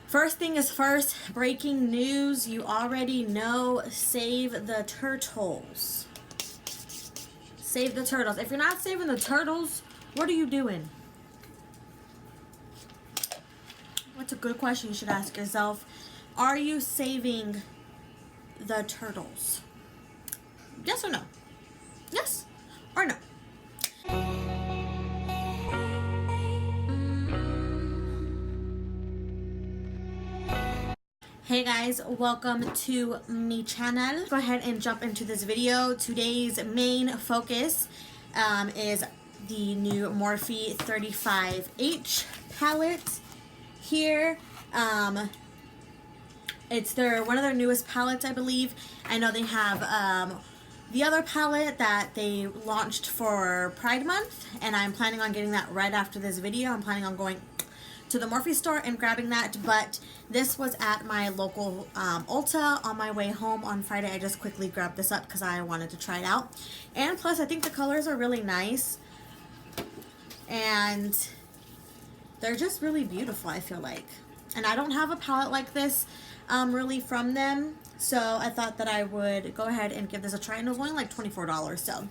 First thing is first, breaking news. You already know, save the turtles. Save the turtles. If you're not saving the turtles, what are you doing? That's a good question you should ask yourself. Are you saving the turtles? Yes or no? Yes or no? Hey guys, welcome to my channel. Go ahead and jump into this video. Today's main focus is the new Morphe 35H palette here. It's one of their newest palettes, I believe. I know they have the other palette that they launched for Pride Month, and I'm planning on getting that right after this video. I'm planning on going to the Morphe store and grabbing that, but this was at my local Ulta on my way home on Friday. I just quickly grabbed this up because I wanted to try it out, and plus I think the colors are really nice and they're just really beautiful, I feel like. And I don't have a palette like this really from them, so I thought that I would go ahead and give this a try, and it was only like $24, so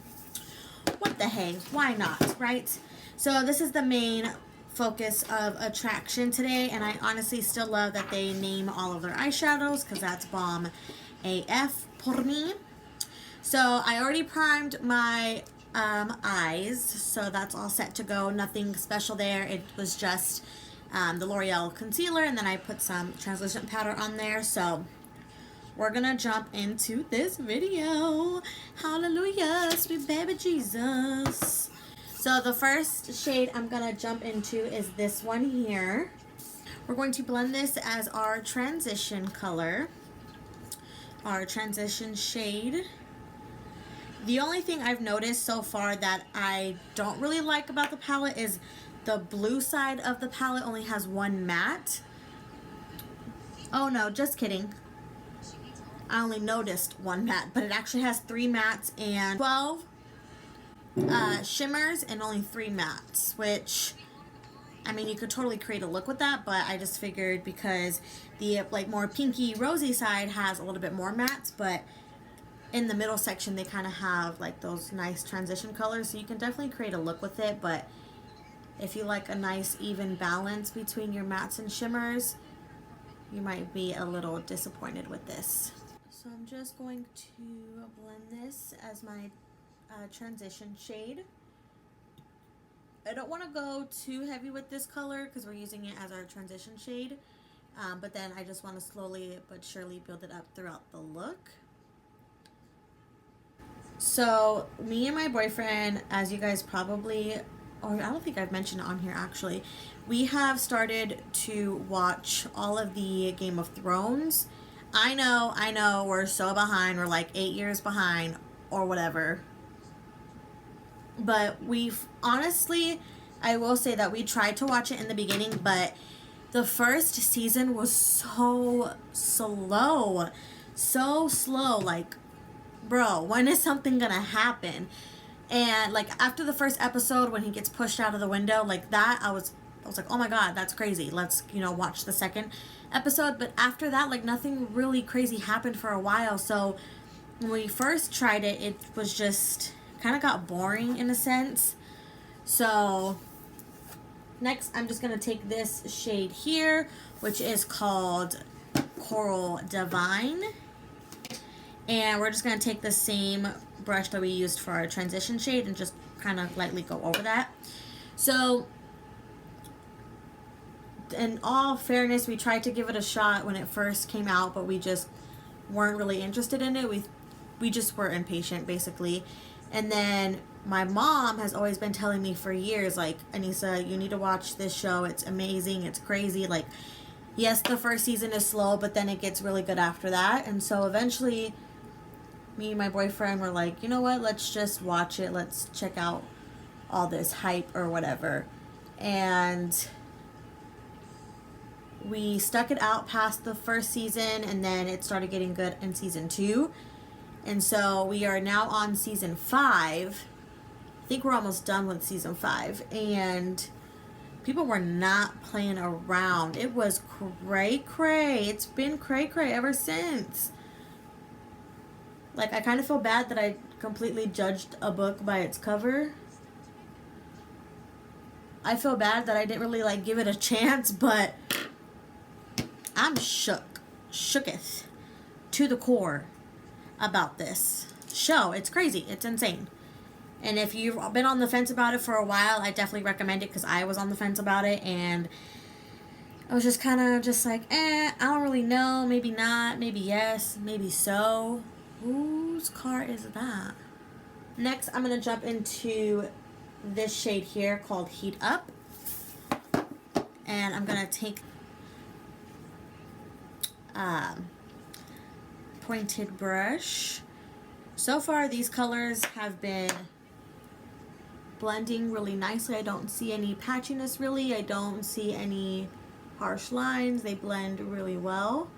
what the hey, why not, right? So this is the main focus of attraction today, and I honestly still love that they name all of their eyeshadows because that's bomb AF por me. So I already primed my eyes, so that's all set to go. Nothing special there. It was just the L'Oreal concealer, and then I put some translucent powder on there. So we're gonna jump into this video. Hallelujah, sweet baby Jesus. So the first shade I'm gonna jump into is this one here. We're going to blend this as our transition color, our transition shade. The only thing I've noticed so far that I don't really like about the palette is the blue side of the palette only has one matte. Oh no, just kidding. I only noticed one matte, but it actually has 3 mattes and 12 shimmers and only 3 mattes, which, I mean, you could totally create a look with that, but I just figured because the like more pinky rosy side has a little bit more mattes, but in the middle section they kind of have like those nice transition colors, so you can definitely create a look with it. But if you like a nice even balance between your mattes and shimmers, you might be a little disappointed with this. So I'm just going to blend this as my transition shade. I don't want to go too heavy with this color because we're using it as our transition shade, but then I just want to slowly but surely build it up throughout the look. So me and my boyfriend, as you guys probably, or I don't think I've mentioned it on here actually, we have started to watch all of the Game of Thrones. I know, we're so behind. We're like 8 years behind or whatever. But we've, honestly, I will say that we tried to watch it in the beginning, but the first season was so slow. So slow. Like, bro, when is something gonna happen? And like after the first episode, when he gets pushed out of the window, like that, I was like, oh my god, that's crazy. Let's, watch the second episode. But after that, like nothing really crazy happened for a while. So when we first tried it, it was just kind of got boring in a sense. So next I'm just gonna take this shade here, which is called Coral Divine, and we're just gonna take the same brush that we used for our transition shade and just kind of lightly go over that. So in all fairness, we tried to give it a shot when it first came out, but we just weren't really interested in it. We just were impatient basically. And then my mom has always been telling me for years, like, Anissa, you need to watch this show. It's amazing. It's crazy. Like, yes, the first season is slow, but then it gets really good after that. And so eventually me and my boyfriend were like, you know what? Let's just watch it. Let's check out all this hype or whatever. And we stuck it out past the first season, and then it started getting good in season 2. And so we are now on season 5. I think we're almost done with season 5. And People were not playing around. It was cray cray. It's been cray cray ever since. Like, I kind of feel bad that I completely judged a book by its cover. I feel bad that I didn't really, like, give it a chance, but I'm shooketh to the core about this show. It's crazy. It's insane. And if you've been on the fence about it for a while, I definitely recommend it, because I was on the fence about it, and I was just kind of just like, I don't really know. Maybe not. Maybe yes. Maybe so. Whose car is that? Next, I'm going to jump into this shade here called Heat Up. And I'm going to take pointed brush. So far, these colors have been blending really nicely. I don't see any patchiness really. I don't see any harsh lines. They blend really well.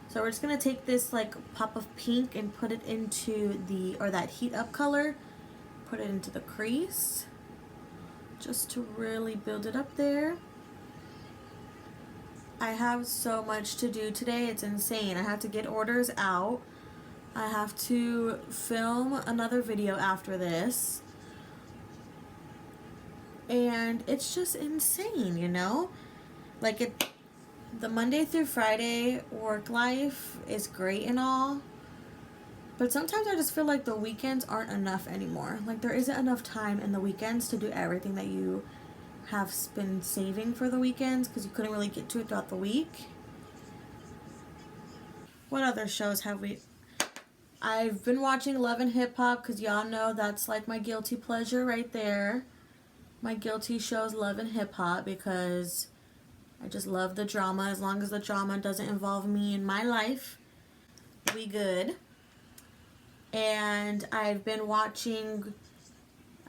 So we're just going to take this like pop of pink and put it into that Heat Up color. Put it into the crease. Just to really build it up there. I have so much to do today. It's insane. I have to get orders out. I have to film another video after this. And it's just insane, you know? Like, the Monday through Friday work life is great and all, but sometimes I just feel like the weekends aren't enough anymore. Like, there isn't enough time in the weekends to do everything that you have been saving for the weekends, because you couldn't really get to it throughout the week. What other shows have we... I've been watching Love and Hip Hop, because y'all know that's like my guilty pleasure right there. My guilty show is Love and Hip Hop, because I just love the drama. As long as the drama doesn't involve me in my life, we good. And I've been watching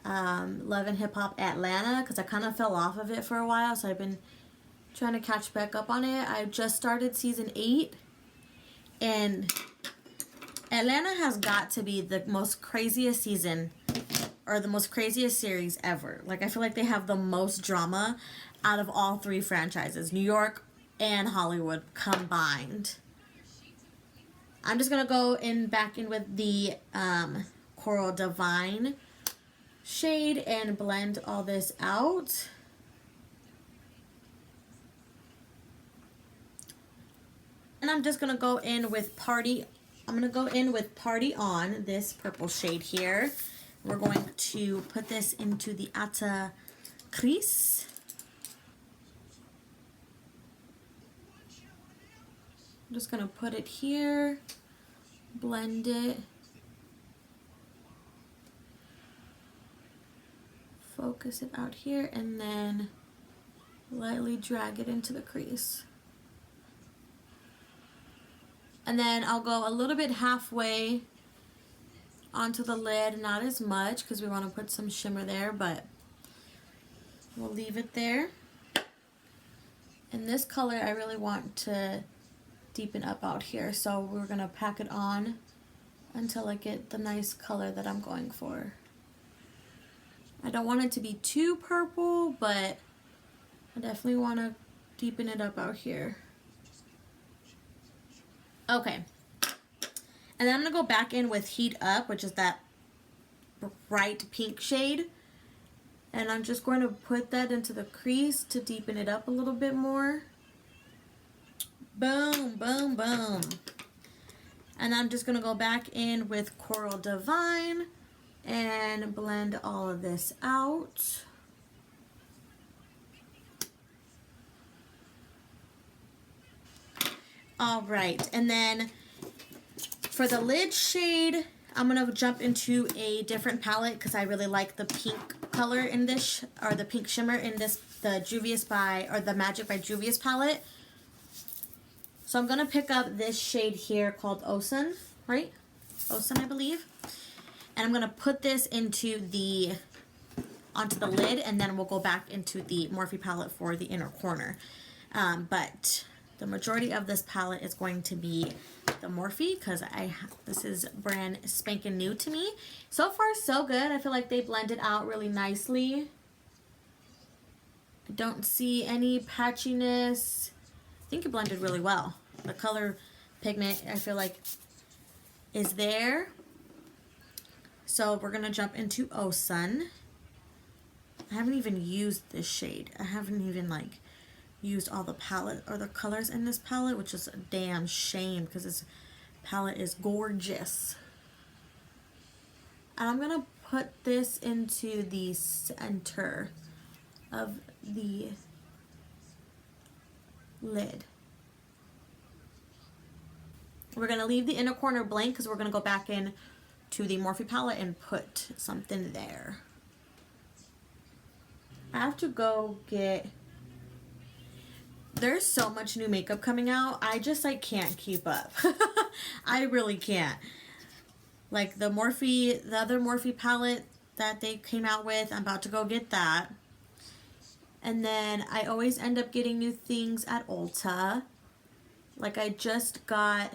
Love and Hip Hop Atlanta, because I kind of fell off of it for a while, so I've been trying to catch back up on it. I just started season 8, and Atlanta has got to be the most craziest season, or the most craziest series ever. Like, I feel like they have the most drama out of all 3 franchises, New York and Hollywood combined. I'm just going to go back in with the Coral Divine shade and blend all this out. And I'm just going to go in with Party On, this purple shade here. We're going to put this into the outer crease. I'm just going to put it here, blend it, focus it out here, and then lightly drag it into the crease. And then I'll go a little bit halfway onto the lid, not as much because we want to put some shimmer there, but we'll leave it there. And this color I really want to deepen up out here, so we're going to pack it on until I get the nice color that I'm going for. I don't want it to be too purple, but I definitely want to deepen it up out here. Okay. And then I'm going to go back in with Heat Up, which is that bright pink shade. And I'm just going to put that into the crease to deepen it up a little bit more. Boom, boom, boom. And I'm just going to go back in with Coral Divine and blend all of this out. All right, and then for the lid shade, I'm going to jump into a different palette because I really like the pink color in this, or the pink shimmer in this, the Magic by Juvia's palette. So I'm going to pick up this shade here called Ocean, right? Ocean, I believe. And I'm going to put this onto the lid, and then we'll go back into the Morphe palette for the inner corner. But the majority of this palette is going to be the Morphe, because this is brand spanking new to me. So far, so good. I feel like they blended out really nicely. I don't see any patchiness. I think it blended really well. The color pigment, I feel like, is there. So we're gonna jump into Oh Sun. I haven't even used this shade. I haven't even like used all the palette or the colors in this palette, which is a damn shame because this palette is gorgeous. And I'm gonna put this into the center of the lid. We're gonna leave the inner corner blank because we're gonna go back in to the Morphe palette and put something there. I have to go get, there's so much new makeup coming out. I just like can't keep up. I really can't. Like the other Morphe palette that they came out with, I'm about to go get that. And then I always end up getting new things at Ulta. Like I just got,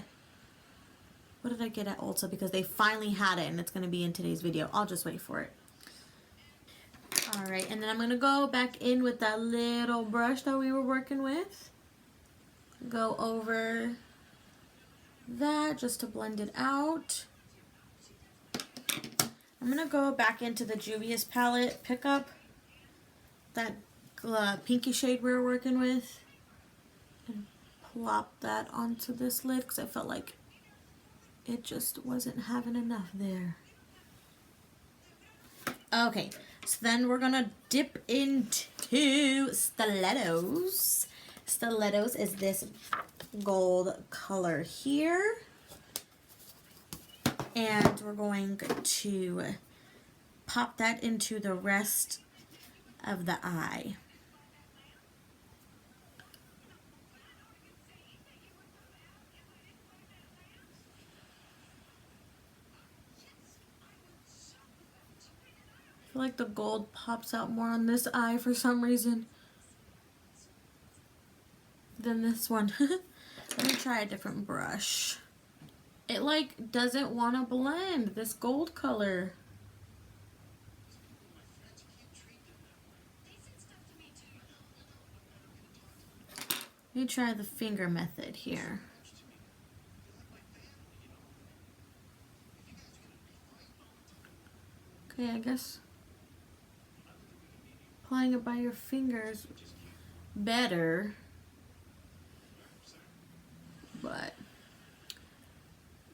what did I get at Ulta? Because they finally had it and it's going to be in today's video. I'll just wait for it. Alright, and then I'm going to go back in with that little brush that we were working with. Go over that just to blend it out. I'm going to go back into the Juvia's palette, pick up that pinky shade we were working with, and plop that onto this lid because I felt like it just wasn't having enough there. Okay, so then we're gonna dip into Stilettos. Stilettos is this gold color here. And we're going to pop that into the rest of the eye. I feel like the gold pops out more on this eye for some reason than this one. Let me try a different brush. It like doesn't want to blend this gold color. Let me try the finger method here. Okay, I guess applying it by your fingers better, but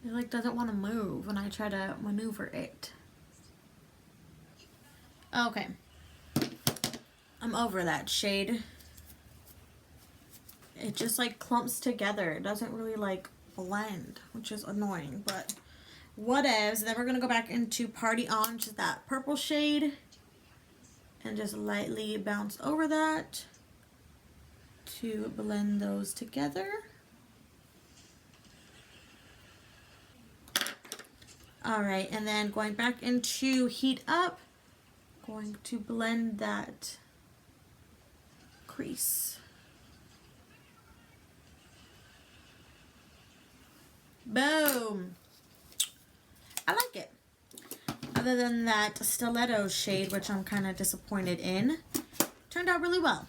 it like doesn't want to move when I try to maneuver it. Okay, I'm over that shade. It just like clumps together. It doesn't really like blend, which is annoying, but whatevs. Then we're gonna go back into Party On, which is that purple shade, and just lightly bounce over that to blend those together. Alright, and then going back into Heat Up, going to blend that crease. Boom! I like it. Other than that stiletto shade, which I'm kind of disappointed in, turned out really well.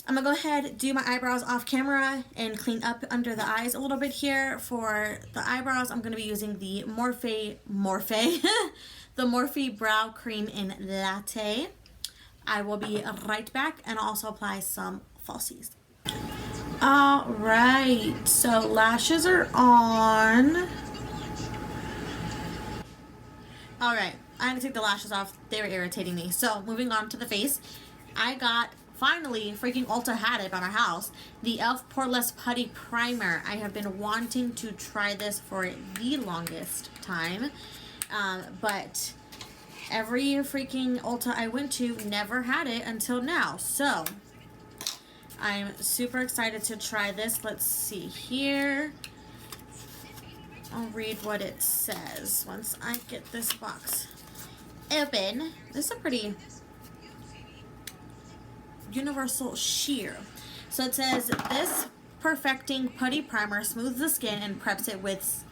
I'm going to go ahead, do my eyebrows off camera, and clean up under the eyes a little bit here. For the eyebrows, I'm going to be using the Morphe, the Morphe Brow Cream in Latte. I will be right back and also apply some falsies. Alright, so lashes are on. Alright, I had to take the lashes off. They were irritating me. So, moving on to the face. I got, finally, freaking Ulta had it by my house, the e.l.f. Poreless Putty Primer. I have been wanting to try this for the longest time. But every freaking Ulta I went to never had it until now. So, I'm super excited to try this. Let's see here. I'll read what it says once I get this box open. This is a pretty universal sheer. So it says, this perfecting putty primer smooths the skin and preps it with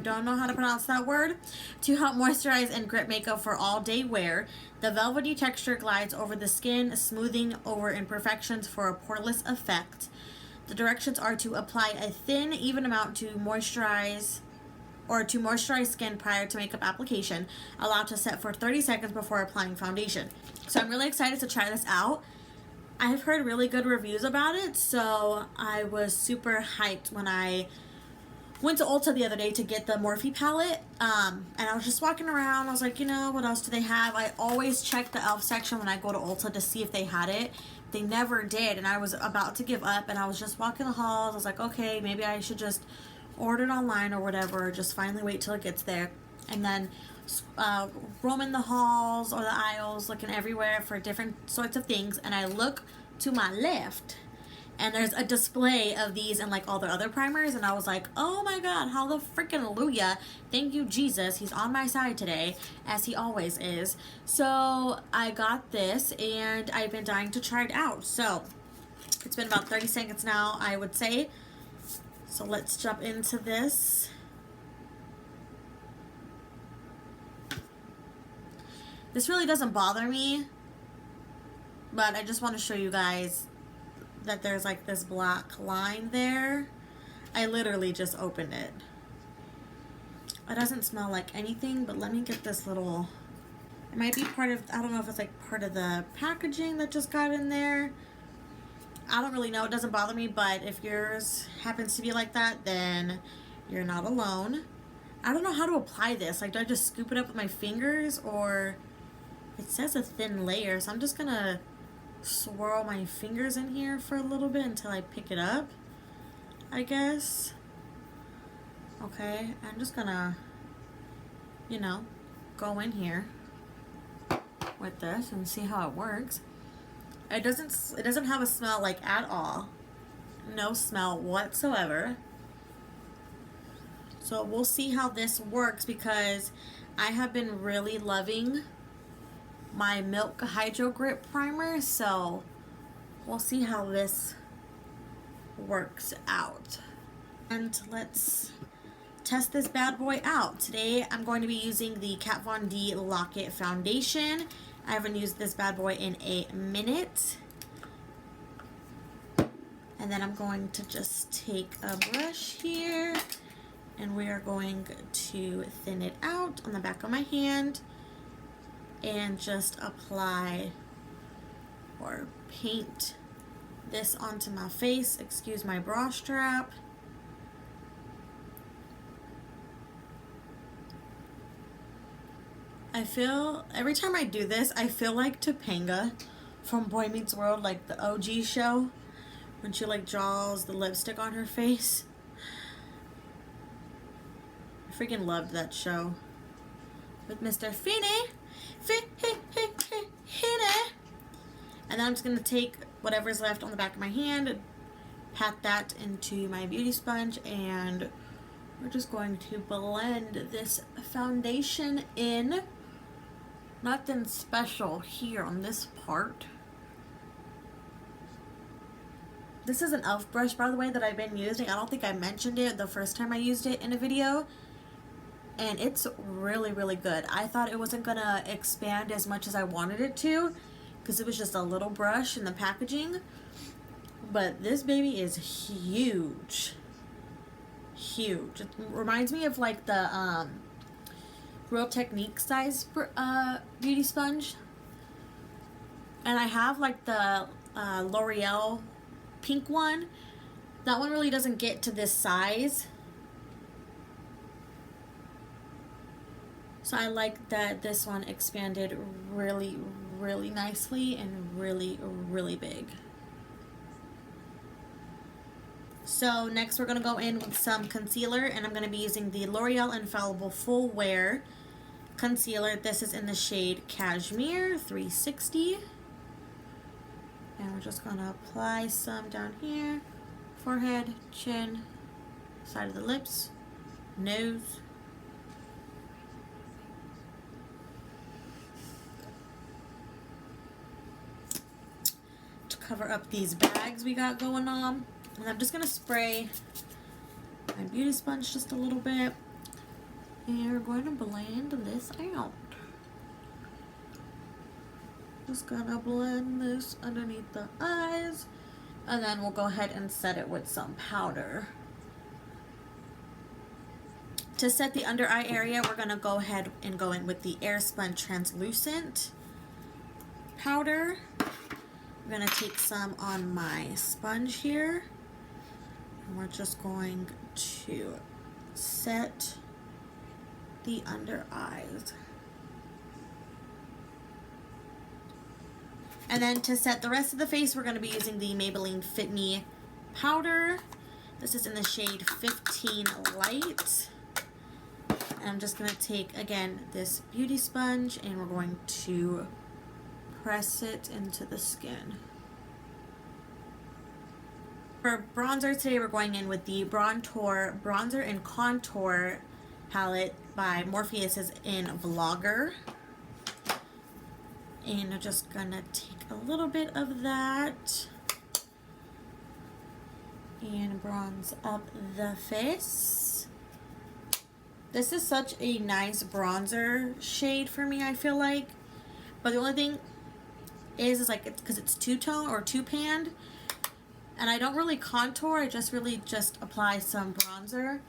don't know how to pronounce that word, to help moisturize and grip makeup for all day wear. The velvety texture glides over the skin, smoothing over imperfections for a poreless effect. The directions are to apply a thin, even amount to moisturize skin prior to makeup application. Allow to set for 30 seconds before applying foundation. So I'm really excited to try this out. I've heard really good reviews about it, so I was super hyped when I went to Ulta the other day to get the Morphe palette, and I was just walking around. I was like, you know, what else do they have? I always check the e.l.f. section when I go to Ulta to see if they had it. They never did, and I was about to give up, and I was just walking the halls. I was like, okay, maybe I should just order it online or whatever, just finally wait till it gets there. And then roaming the halls or the aisles, looking everywhere for different sorts of things, and I look to my left, and there's a display of these and like all the other primers, and I was like, oh my god, how the freaking hallelujah, thank you Jesus, he's on my side today, as he always is. So I got this, and I've been dying to try it out. So it's been about 30 seconds now, I would say. So let's jump into this. This really doesn't bother me, but I just want to show you guys that there's like this black line there. I literally just opened it. It doesn't smell like anything, but let me get this little, it might be part of, I don't know if it's like part of the packaging that just got in there. I don't really know. It doesn't bother me, but if yours happens to be like that, then you're not alone. I don't know how to apply this. Like, do I just scoop it up with my fingers, or it says a thin layer, so I'm just gonna swirl my fingers in here for a little bit until I pick it up, I guess. Okay, I'm just gonna, you know, go in here with this and see how it works. It doesn't have a smell like at all. No smell whatsoever. So we'll see how this works, because I have been really loving my Milk Hydro Grip Primer, so we'll see how this works out. And let's test this bad boy out. Today I'm going to be using the Kat Von D Lock-It Foundation. I haven't used this bad boy in a minute. And then I'm going to just take a brush here, and we are going to thin it out on the back of my hand and just apply or paint this onto my face. Excuse my bra strap. I feel, every time I do this, I feel like Topanga from Boy Meets World, like the OG show, when she like draws the lipstick on her face. I freaking loved that show with Mr. Finney. And then I'm just going to take whatever's left on the back of my hand, pat that into my beauty sponge, and we're just going to blend this foundation in. Nothing special here on this part. This is an e.l.f. brush, by the way, that I've been using. I don't think I mentioned it the first time I used it in a video. And it's really, really good. I thought it wasn't going to expand as much as I wanted it to, because it was just a little brush in the packaging. But this baby is huge. Huge. It reminds me of like the Real Technique size beauty sponge. And I have like the L'Oreal pink one. That one really doesn't get to this size. So I like that this one expanded really, really nicely and really, really big. So next we're going to go in with some concealer, and I'm going to be using the L'Oreal Infallible Full Wear Concealer. This is in the shade Cashmere 360. And we're just going to apply some down here, forehead, chin, side of the lips, nose. To cover up these bags we got going on. And I'm just going to spray my beauty sponge just a little bit. And we're going to blend this out. Just gonna blend this underneath the eyes. And then we'll go ahead and set it with some powder. To set the under eye area, we're gonna go ahead and go in with the Airspun Translucent powder. I'm gonna take some on my sponge here. And we're just going to set the under eyes. And then to set the rest of the face, we're going to be using the Maybelline Fit Me powder. This is in the shade 15 Light. And I'm just going to take, again, this beauty sponge and we're going to press it into the skin. For bronzer today, we're going in with the Bronzer Bronzer and Contour palette by Morpheus is in Vlogger. And I'm just gonna take a little bit of that and bronze up the face. This is such a nice bronzer shade for me, I feel like. But the only thing is like, it's because it's two-tone or two-panned. And I don't really contour, I just really just apply some bronzer.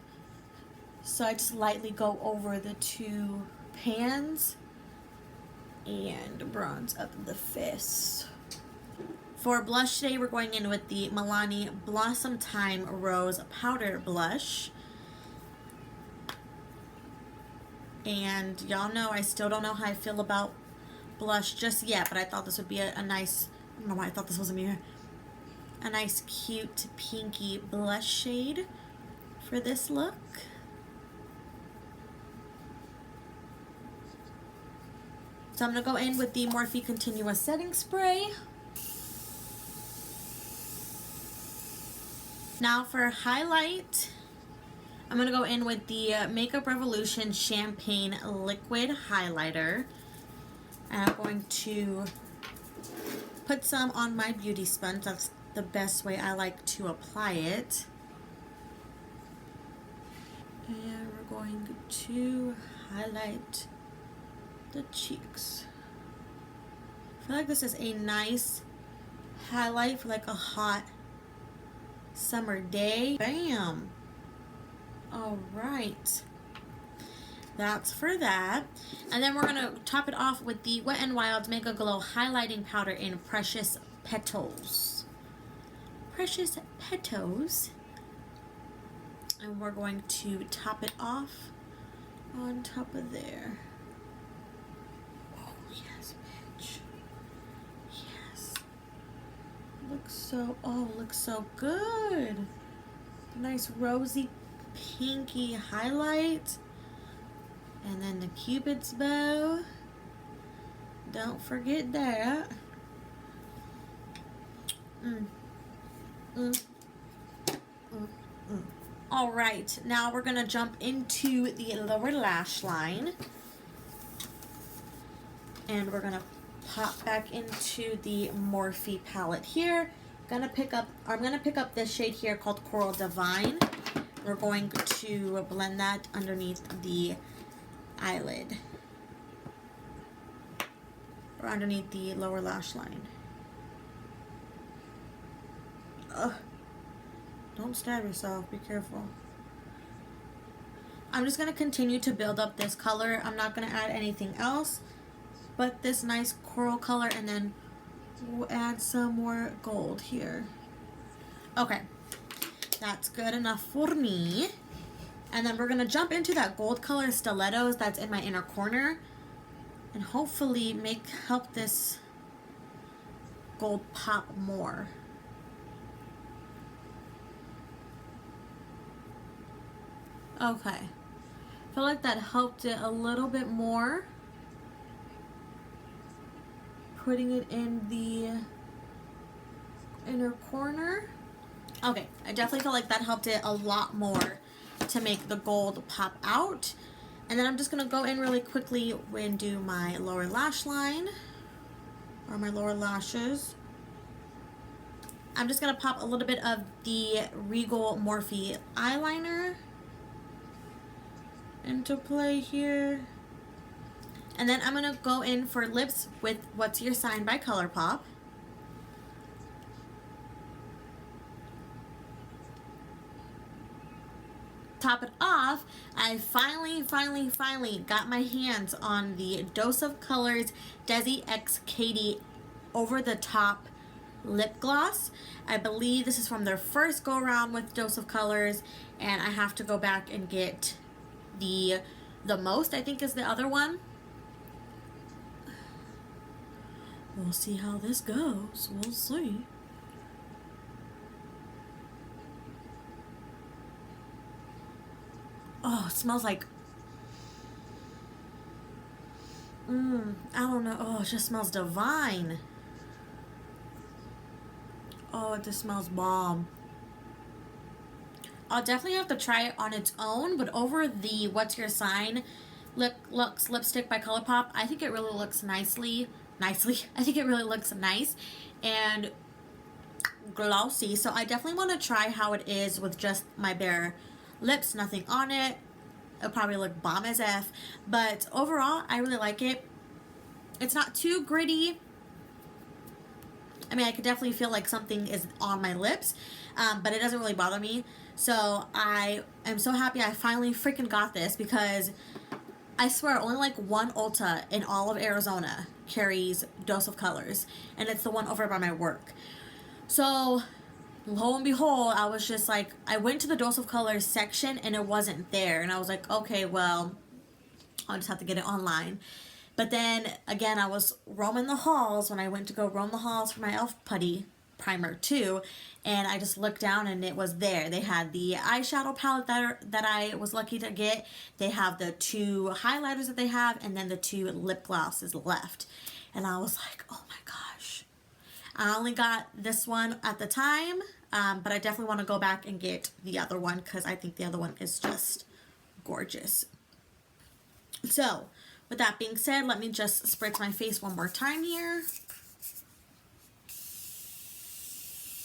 So I just lightly go over the two pans and bronze up the face. For blush today, we're going in with the Milani Blossom Time Rose Powder Blush. And y'all know I still don't know how I feel about blush just yet, but I thought this would be a nice, I don't know why I thought this was a nice cute pinky blush shade for this look. So I'm going to go in with the Morphe Continuous Setting Spray. Now for highlight, I'm going to go in with the Makeup Revolution Champagne Liquid Highlighter. And I'm going to put some on my beauty sponge. That's the best way I like to apply it. And we're going to highlight the cheeks. I feel like this is a nice highlight for like a hot summer day. Bam! Alright. That's for that. And then we're going to top it off with the Wet n Wild's Mega Glow Highlighting Powder in Precious Petals. Precious Petals. And we're going to top it off on top of there. Looks so good. Nice rosy pinky highlight. And then the Cupid's bow. Don't forget that. Alright, now we're gonna jump into the lower lash line. And we're gonna pop back into the Morphe palette here. I'm gonna pick up this shade here called Coral Divine. We're going to blend that underneath the eyelid, or underneath the lower lash line. Ugh. Don't stab yourself, be careful. I'm just gonna continue to build up this color. I'm not gonna add anything else but this nice coral color, and then we'll add some more gold here. Okay, that's good enough for me. And then we're gonna jump into that gold color stilettos that's in my inner corner and hopefully help this gold pop more. Okay, I feel like that helped it a little bit more. Putting it in the inner corner. Okay, I definitely feel like that helped it a lot more to make the gold pop out. And then I'm just gonna go in really quickly and do my lower lash line, or my lower lashes. I'm just gonna pop a little bit of the Regal Morphe eyeliner into play here. And then I'm going to go in for lips with What's Your Sign by ColourPop. Top it off, I finally got my hands on the Dose of Colors Desi X Katie Over the Top lip gloss. I believe this is from their first go around with Dose of Colors, and I have to go back and get the Most, I think is the other one. We'll see how this goes. We'll see. Oh, it smells like, I don't know. Oh, it just smells divine. Oh, it just smells bomb. I'll definitely have to try it on its own, but over the What's Your Sign Luxe lipstick by ColourPop, I think it really looks nicely. I think it really looks nice and glossy. So I definitely want to try how it is with just my bare lips, nothing on it. It'll probably look bomb as F, but overall I really like it. It's not too gritty. I mean, I could definitely feel like something is on my lips, but it doesn't really bother me. So I am so happy I finally freaking got this, because I swear only like one Ulta in all of Arizona carries Dose of Colors, and it's the one over by my work. So lo and behold, I was just like, I went to the Dose of Colors section and it wasn't there, and I was like, okay, well, I'll just have to get it online. But then again, I was roaming the halls when I went to go roam the halls for my e.l.f. putty primer too, and I just looked down and it was there. They had the eyeshadow palette that I was lucky to get. They have the 2 highlighters that they have, and then the 2 lip glosses left. And I was like, oh my gosh. I only got this one at the time, but I definitely want to go back and get the other one, because I think the other one is just gorgeous. So with that being said, let me just spritz my face one more time here.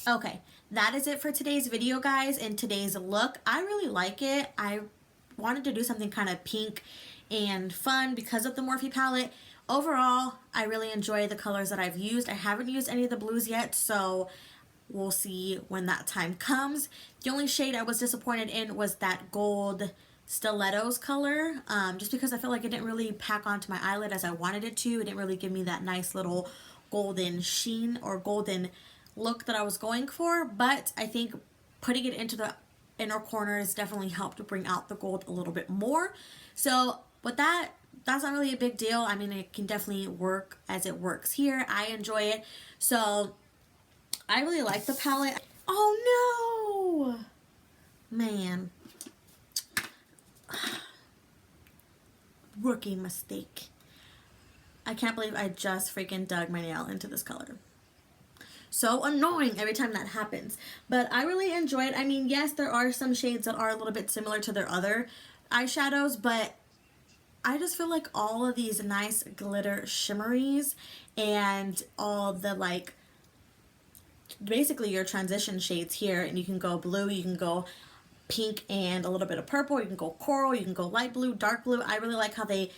Okay, that is it for today's video, guys, and today's look. I really like it. I wanted to do something kind of pink and fun because of the Morphe palette. Overall, I really enjoy the colors that I've used. I haven't used any of the blues yet, so we'll see when that time comes. The only shade I was disappointed in was that gold stilettos color, just because I feel like it didn't really pack onto my eyelid as I wanted it to. It didn't really give me that nice little golden sheen or golden look that I was going for, but I think putting it into the inner corners definitely helped to bring out the gold a little bit more. So with that, that's not really a big deal. I mean, it can definitely work as it works here. I enjoy it. So I really like the palette. Oh no! Man. Rookie mistake. I can't believe I just freaking dug my nail into this color. So annoying every time that happens. But I really enjoy it. I mean, yes, there are some shades that are a little bit similar to their other eyeshadows, but I just feel like all of these nice glitter shimmeries and all the like, basically your transition shades here, and you can go blue, you can go pink and a little bit of purple, you can go coral, you can go light blue, dark blue. I really like how they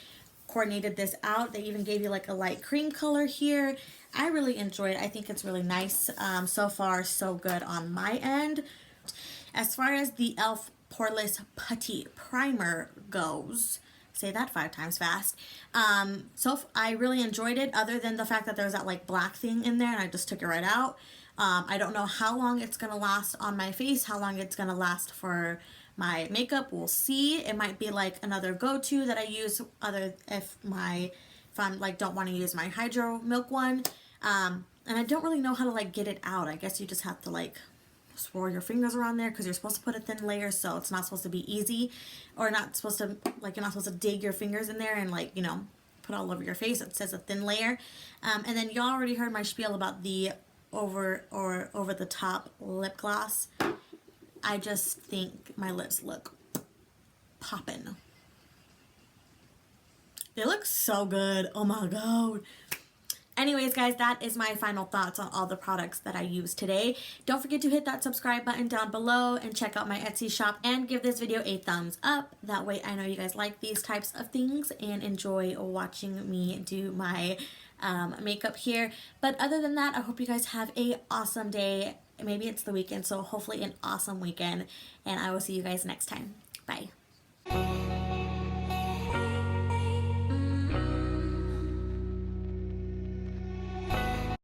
coordinated this out. They even gave you like a light cream color here. I really enjoy it. I think it's really nice. So far, so good on my end. As far as the e.l.f. Poreless Putty Primer goes, say that 5 times fast. So I really enjoyed it, other than the fact that there's that like black thing in there and I just took it right out. I don't know how long it's going to last on my face, how long it's going to last for my makeup. We'll see. It might be like another go-to that I use if I'm like don't want to use my Hydro Milk one. And I don't really know how to like get it out. I guess you just have to like swirl your fingers around there, because you're supposed to put a thin layer, so it's not supposed to be easy, or not supposed to, like, you're not supposed to dig your fingers in there and like, you know, put all over your face. It says a thin layer. And then you already heard my spiel about the over the top lip gloss. I just think my lips look poppin'. They look so good. Oh my god. Anyways, guys, that is my final thoughts on all the products that I used today. Don't forget to hit that subscribe button down below and check out my Etsy shop and give this video a thumbs up. That way I know you guys like these types of things and enjoy watching me do my makeup here. But other than that, I hope you guys have a awesome day. Maybe it's the weekend, so hopefully an awesome weekend. And I will see you guys next time. Bye.